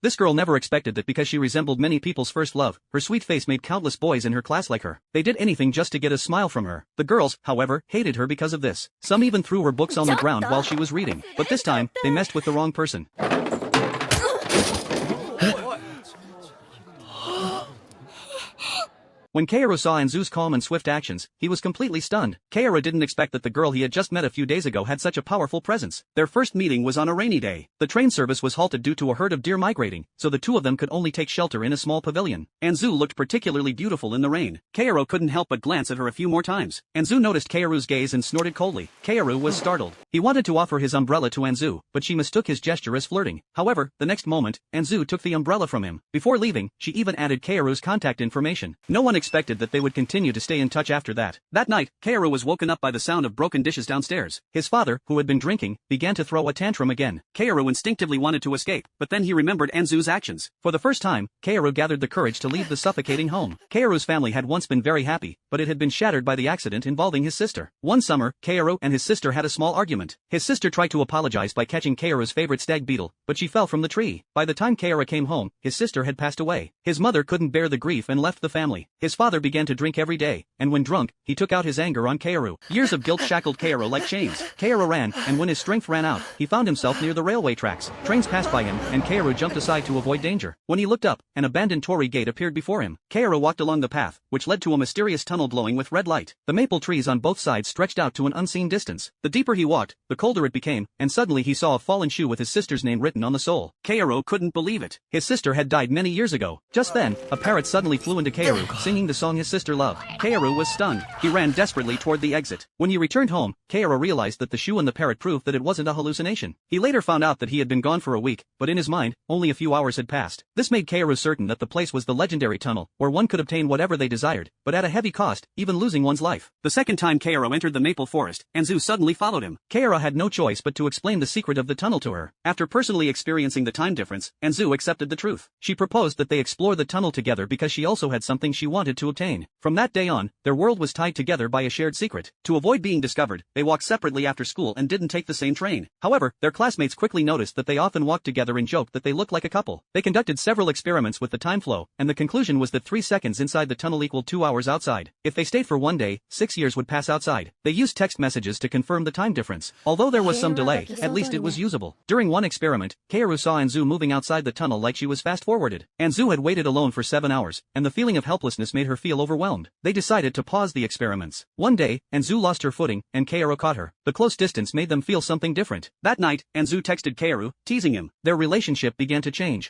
This girl never expected that because she resembled many people's first love, her sweet face made countless boys in her class like her. They did anything just to get a smile from her. The girls, however, hated her because of this. Some even threw her books on the ground while she was reading. But this time, they messed with the wrong person. When Kaoru saw Anzu's calm and swift actions, he was completely stunned. Kaoru didn't expect that the girl he had just met a few days ago had such a powerful presence. Their first meeting was on a rainy day. The train service was halted due to a herd of deer migrating, so the two of them could only take shelter in a small pavilion. Anzu looked particularly beautiful in the rain. Kaoru couldn't help but glance at her a few more times. Anzu noticed Kaoru's gaze and snorted coldly. Kaoru was startled. He wanted to offer his umbrella to Anzu, but she mistook his gesture as flirting. However, the next moment, Anzu took the umbrella from him. Before leaving, she even added Kaoru's contact information. No one expected that they would continue to stay in touch after that. That night, Kaoru was woken up by the sound of broken dishes downstairs. His father, who had been drinking, began to throw a tantrum again. Kaoru instinctively wanted to escape, but then he remembered Anzu's actions. For the first time, Kaoru gathered the courage to leave the suffocating home. Kaoru's family had once been very happy, but it had been shattered by the accident involving his sister. One summer, Kaoru and his sister had a small argument. His sister tried to apologize by catching Kaoru's favorite stag beetle, but she fell from the tree. By the time Kaoru came home, his sister had passed away. His mother couldn't bear the grief and left the family. His father began to drink every day, and when drunk, he took out his anger on Kaoru. Years of guilt shackled Kaoru like chains. Kaoru ran, and when his strength ran out, he found himself near the railway tracks. Trains passed by him, and Kaoru jumped aside to avoid danger. When he looked up, an abandoned torii gate appeared before him. Kaoru walked along the path, which led to a mysterious tunnel glowing with red light. The maple trees on both sides stretched out to an unseen distance. The deeper he walked, the colder it became, and suddenly he saw a fallen shoe with his sister's name written on the sole. Kaoru couldn't believe it. His sister had died many years ago. Just then, a parrot suddenly flew into Kaoru, singing the song his sister loved. Kaoru was stunned. He ran desperately toward the exit. When he returned home, Kaoru realized that the shoe and the parrot proved that it wasn't a hallucination. He later found out that he had been gone for a week, but in his mind, only a few hours had passed. This made Kaoru certain that the place was the legendary tunnel, where one could obtain whatever they desired, but at a heavy cost, even losing one's life. The second time Kaoru entered the maple forest, Anzu suddenly followed him. Kaoru had no choice but to explain the secret of the tunnel to her. After personally experiencing the time difference, Anzu accepted the truth. She proposed that they explore the tunnel together because she also had something she wanted to obtain. From that day on, their world was tied together by a shared secret. To avoid being discovered, they walked separately after school and didn't take the same train. However, their classmates quickly noticed that they often walked together and joked that they looked like a couple. They conducted several experiments with the time flow, and the conclusion was that 3 seconds inside the tunnel equaled 2 hours outside. If they stayed for one day, 6 years would pass outside. They used text messages to confirm the time difference. Although there was some delay, at least it was usable. During one experiment, Kaoru saw Anzu moving outside the tunnel like she was fast-forwarded. Anzu had waited alone for 7 hours, and the feeling of helplessness made her feel overwhelmed. They decided to pause the experiments. One day, Anzu lost her footing, and Kaoru caught her. The close distance made them feel something different. That night, Anzu texted Kaoru, teasing him. Their relationship began to change.